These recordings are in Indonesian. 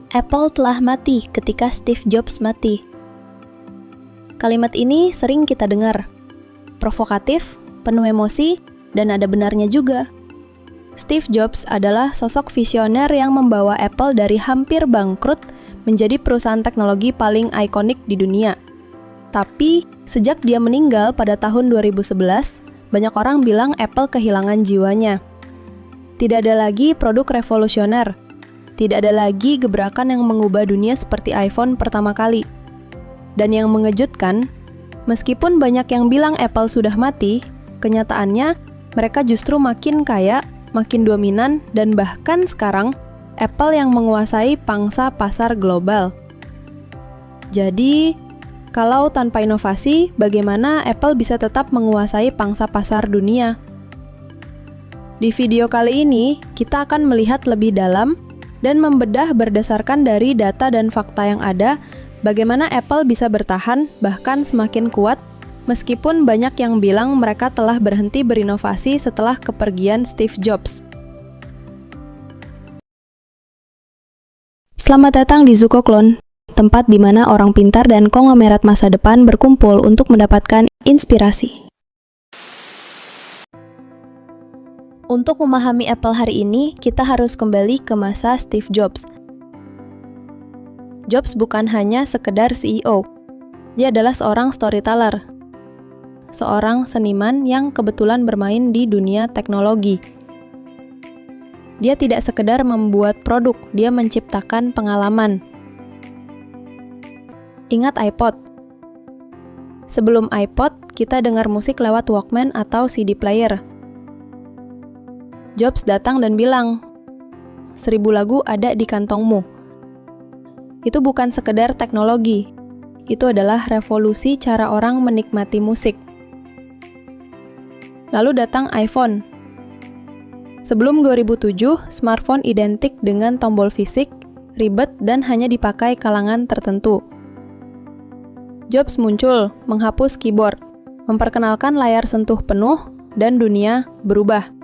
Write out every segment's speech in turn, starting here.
Apple telah mati ketika Steve Jobs mati. Kalimat ini sering kita dengar. Provokatif, penuh emosi, dan ada benarnya juga. Steve Jobs adalah sosok visioner yang membawa Apple dari hampir bangkrut menjadi perusahaan teknologi paling ikonik di dunia. Tapi, sejak dia meninggal pada tahun 2011, banyak orang bilang Apple kehilangan jiwanya. Tidak ada lagi produk revolusioner. Tidak ada lagi gebrakan yang mengubah dunia seperti iPhone pertama kali. Dan yang mengejutkan, meskipun banyak yang bilang Apple sudah mati, kenyataannya mereka justru makin kaya, makin dominan, dan bahkan sekarang Apple yang menguasai pangsa pasar global. Jadi, kalau tanpa inovasi, bagaimana Apple bisa tetap menguasai pangsa pasar dunia? Di video kali ini, kita akan melihat lebih dalam dan membedah berdasarkan dari data dan fakta yang ada, bagaimana Apple bisa bertahan bahkan semakin kuat, meskipun banyak yang bilang mereka telah berhenti berinovasi setelah kepergian Steve Jobs. Selamat datang di Zukoklon, tempat di mana orang pintar dan konglomerat masa depan berkumpul untuk mendapatkan inspirasi. Untuk memahami Apple hari ini, kita harus kembali ke masa Steve Jobs. Jobs bukan hanya sekedar CEO. Dia adalah seorang storyteller. Seorang seniman yang kebetulan bermain di dunia teknologi. Dia tidak sekedar membuat produk, dia menciptakan pengalaman. Ingat iPod? Sebelum iPod, kita dengar musik lewat Walkman atau CD player. Jobs datang dan bilang, 1000 lagu ada di kantongmu. Itu bukan sekedar teknologi, itu adalah revolusi cara orang menikmati musik. Lalu datang iPhone. Sebelum 2007, smartphone identik dengan tombol fisik, ribet, dan hanya dipakai kalangan tertentu. Jobs muncul, menghapus keyboard, memperkenalkan layar sentuh penuh, dan dunia berubah.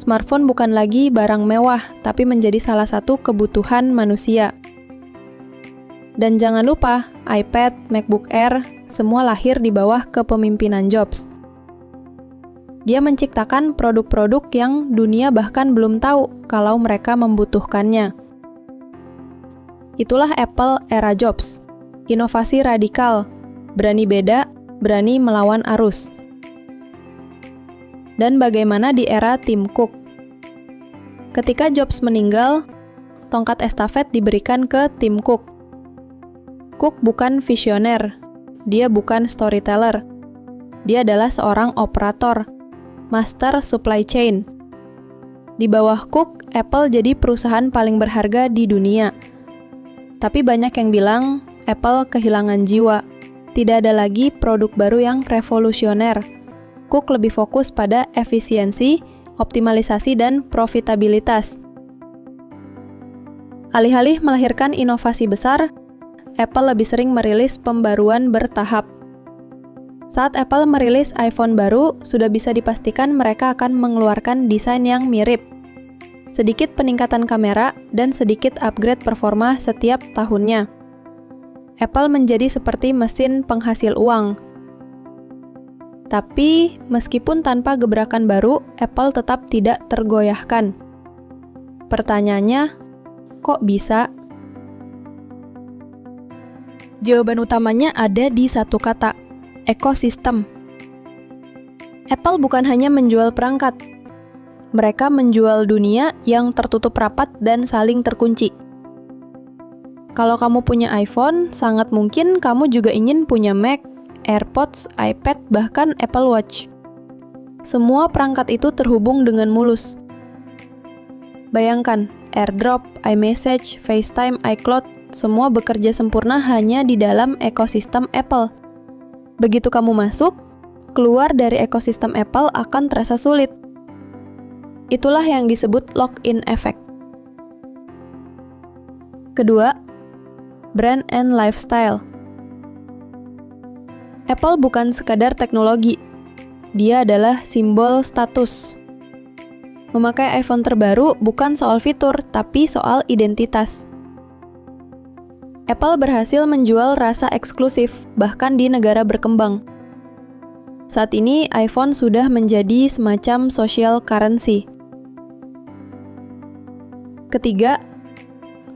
Smartphone bukan lagi barang mewah, tapi menjadi salah satu kebutuhan manusia. Dan jangan lupa, iPad, MacBook Air, semua lahir di bawah kepemimpinan Jobs. Dia menciptakan produk-produk yang dunia bahkan belum tahu kalau mereka membutuhkannya. Itulah Apple era Jobs. Inovasi radikal, berani beda, berani melawan arus. Dan bagaimana di era Tim Cook? Ketika Jobs meninggal, tongkat estafet diberikan ke Tim Cook. Cook bukan visioner, dia bukan storyteller. Dia adalah seorang operator, master supply chain. Di bawah Cook, Apple jadi perusahaan paling berharga di dunia. Tapi banyak yang bilang Apple kehilangan jiwa. Tidak ada lagi produk baru yang revolusioner. Cook lebih fokus pada efisiensi, optimalisasi, dan profitabilitas. Alih-alih melahirkan inovasi besar, Apple lebih sering merilis pembaruan bertahap. Saat Apple merilis iPhone baru, sudah bisa dipastikan mereka akan mengeluarkan desain yang mirip. Sedikit peningkatan kamera dan sedikit upgrade performa setiap tahunnya. Apple menjadi seperti mesin penghasil uang. Tapi, meskipun tanpa gebrakan baru, Apple tetap tidak tergoyahkan. Pertanyaannya, kok bisa? Jawaban utamanya ada di satu kata, ekosistem. Apple bukan hanya menjual perangkat. Mereka menjual dunia yang tertutup rapat dan saling terkunci. Kalau kamu punya iPhone, sangat mungkin kamu juga ingin punya Mac, AirPods, iPad, bahkan Apple Watch. Semua perangkat itu terhubung dengan mulus. Bayangkan, AirDrop, iMessage, FaceTime, iCloud, semua bekerja sempurna hanya di dalam ekosistem Apple. Begitu kamu masuk, keluar dari ekosistem Apple akan terasa sulit. Itulah yang disebut lock-in effect. Kedua, brand and lifestyle. Apple bukan sekadar teknologi, dia adalah simbol status. Memakai iPhone terbaru bukan soal fitur, tapi soal identitas. Apple berhasil menjual rasa eksklusif, bahkan di negara berkembang. Saat ini, iPhone sudah menjadi semacam social currency. Ketiga,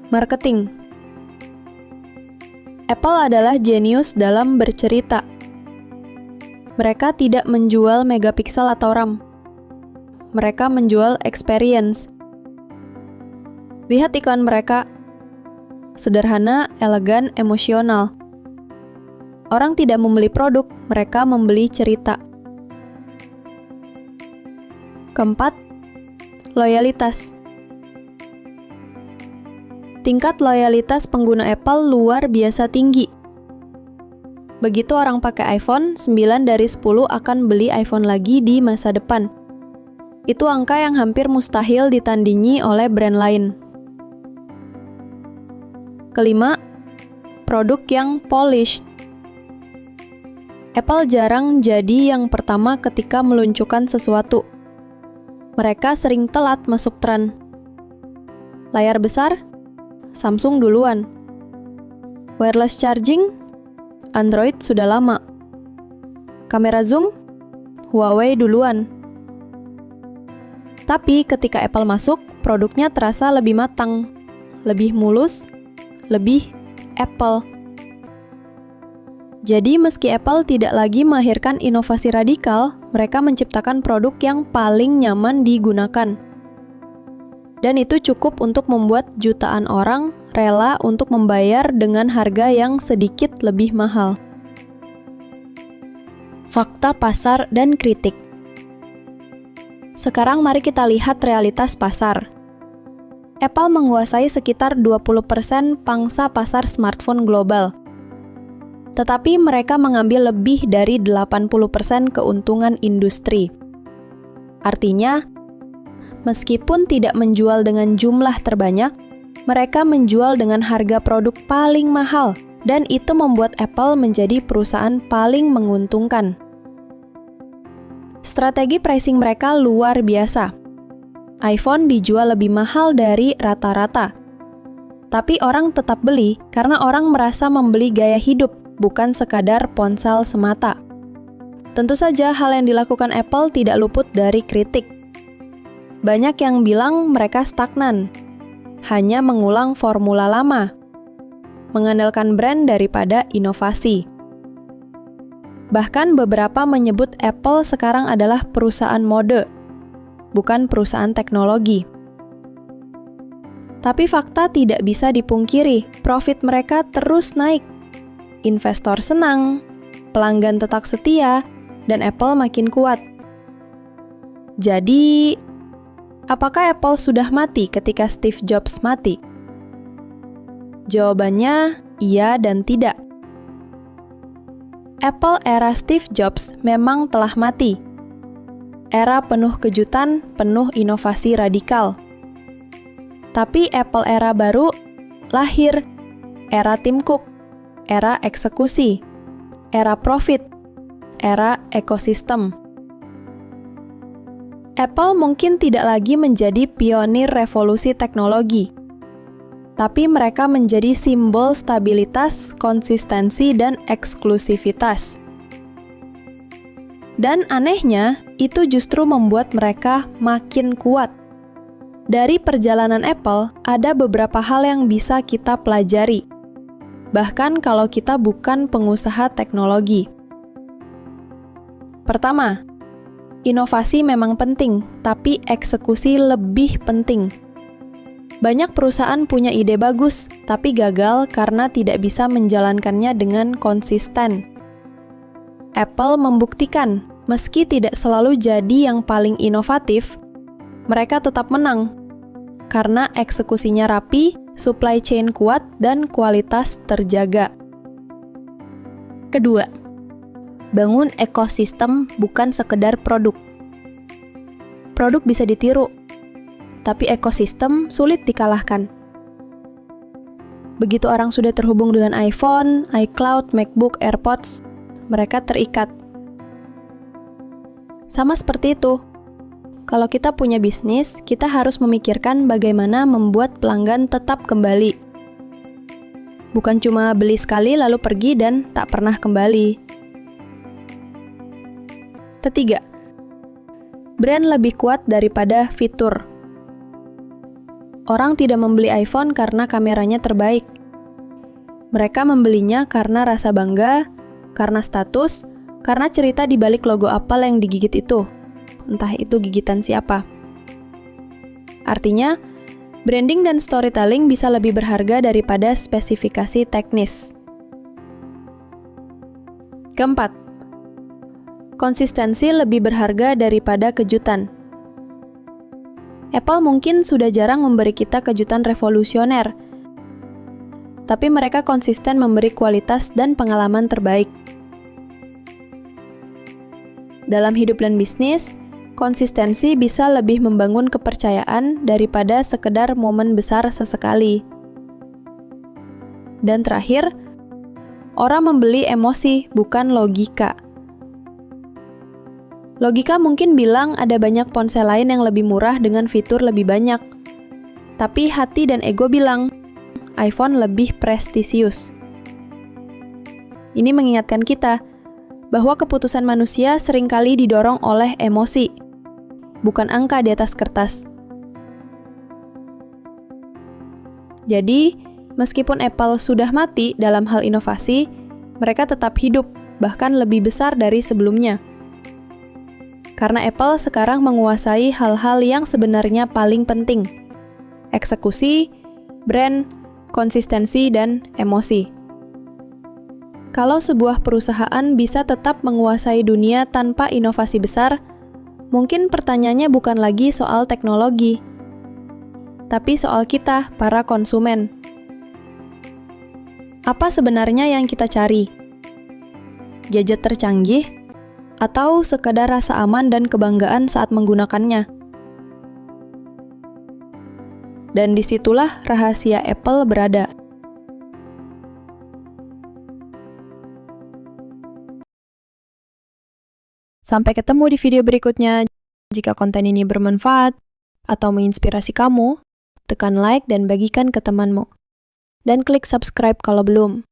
marketing. Apple adalah jenius dalam bercerita. Mereka tidak menjual megapiksel atau RAM. Mereka menjual experience. Lihat iklan mereka. Sederhana, elegan, emosional. Orang tidak membeli produk, mereka membeli cerita. Keempat, loyalitas. Tingkat loyalitas pengguna Apple luar biasa tinggi. Begitu orang pakai iPhone, 9 dari 10 akan beli iPhone lagi di masa depan. Itu angka yang hampir mustahil ditandingi oleh brand lain. Kelima, produk yang polished. Apple jarang jadi yang pertama ketika meluncurkan sesuatu. Mereka sering telat masuk tren. Layar besar, Samsung duluan. Wireless charging, Android sudah lama. Kamera zoom, Huawei duluan. Tapi ketika Apple masuk, produknya terasa lebih matang, lebih mulus, lebih Apple. Jadi meski Apple tidak lagi melahirkan inovasi radikal, mereka menciptakan produk yang paling nyaman digunakan. Dan itu cukup untuk membuat jutaan orang rela untuk membayar dengan harga yang sedikit lebih mahal. Fakta pasar dan kritik. Sekarang mari kita lihat realitas pasar. Apple menguasai sekitar 20% pangsa pasar smartphone global. Tetapi mereka mengambil lebih dari 80% keuntungan industri. Artinya, meskipun tidak menjual dengan jumlah terbanyak, mereka menjual dengan harga produk paling mahal, dan itu membuat Apple menjadi perusahaan paling menguntungkan. Strategi pricing mereka luar biasa. iPhone dijual lebih mahal dari rata-rata. Tapi orang tetap beli karena orang merasa membeli gaya hidup, bukan sekadar ponsel semata. Tentu saja hal yang dilakukan Apple tidak luput dari kritik. Banyak yang bilang mereka stagnan, hanya mengulang formula lama, mengandalkan brand daripada inovasi. Bahkan beberapa menyebut Apple sekarang adalah perusahaan mode, bukan perusahaan teknologi. Tapi fakta tidak bisa dipungkiri, profit mereka terus naik. Investor senang, pelanggan tetap setia, dan Apple makin kuat. Jadi, apakah Apple sudah mati ketika Steve Jobs mati? Jawabannya iya dan tidak. Apple era Steve Jobs memang telah mati. Era penuh kejutan, penuh inovasi radikal. Tapi Apple era baru lahir, era Tim Cook, era eksekusi, era profit, era ekosistem. Apple mungkin tidak lagi menjadi pionir revolusi teknologi, tapi mereka menjadi simbol stabilitas, konsistensi, dan eksklusivitas. Dan anehnya, itu justru membuat mereka makin kuat. Dari perjalanan Apple, ada beberapa hal yang bisa kita pelajari. Bahkan kalau kita bukan pengusaha teknologi. Pertama, inovasi memang penting, tapi eksekusi lebih penting. Banyak perusahaan punya ide bagus, tapi gagal karena tidak bisa menjalankannya dengan konsisten. Apple membuktikan, meski tidak selalu jadi yang paling inovatif, mereka tetap menang. Karena eksekusinya rapi, supply chain kuat, dan kualitas terjaga. Kedua, bangun ekosistem bukan sekedar produk. Produk bisa ditiru, tapi ekosistem sulit dikalahkan. Begitu orang sudah terhubung dengan iPhone, iCloud, MacBook, AirPods, mereka terikat. Sama seperti itu. Kalau kita punya bisnis, kita harus memikirkan bagaimana membuat pelanggan tetap kembali. Bukan cuma beli sekali lalu pergi dan tak pernah kembali. Ketiga, brand lebih kuat daripada fitur. Orang tidak membeli iPhone karena kameranya terbaik. Mereka membelinya karena rasa bangga, karena status, karena cerita di balik logo Apple yang digigit itu. Entah itu gigitan siapa. Artinya, branding dan storytelling bisa lebih berharga daripada spesifikasi teknis. Keempat, konsistensi lebih berharga daripada kejutan. Apple mungkin sudah jarang memberi kita kejutan revolusioner, tapi mereka konsisten memberi kualitas dan pengalaman terbaik. Dalam hidup dan bisnis, konsistensi bisa lebih membangun kepercayaan daripada sekedar momen besar sesekali. Dan terakhir, orang membeli emosi, bukan logika. Logika mungkin bilang ada banyak ponsel lain yang lebih murah dengan fitur lebih banyak. Tapi hati dan ego bilang, iPhone lebih prestisius. Ini mengingatkan kita bahwa keputusan manusia seringkali didorong oleh emosi, bukan angka di atas kertas. Jadi, meskipun Apple sudah mati dalam hal inovasi, mereka tetap hidup, bahkan lebih besar dari sebelumnya. Karena Apple sekarang menguasai hal-hal yang sebenarnya paling penting: eksekusi, brand, konsistensi, dan emosi. Kalau sebuah perusahaan bisa tetap menguasai dunia tanpa inovasi besar, mungkin pertanyaannya bukan lagi soal teknologi, tapi soal kita, para konsumen. Apa sebenarnya yang kita cari? Gadget tercanggih? Atau sekedar rasa aman dan kebanggaan saat menggunakannya? Dan disitulah rahasia Apple berada. Sampai ketemu di video berikutnya. Jika konten ini bermanfaat atau menginspirasi kamu, tekan like dan bagikan ke temanmu. Dan klik subscribe kalau belum.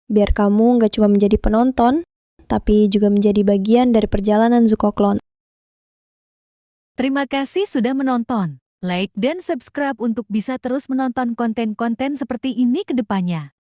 Biar kamu nggak cuma menjadi penonton, tapi juga menjadi bagian dari perjalanan Zukoklon. Terima kasih sudah menonton. Like dan subscribe untuk bisa terus menonton konten-konten seperti ini ke depannya.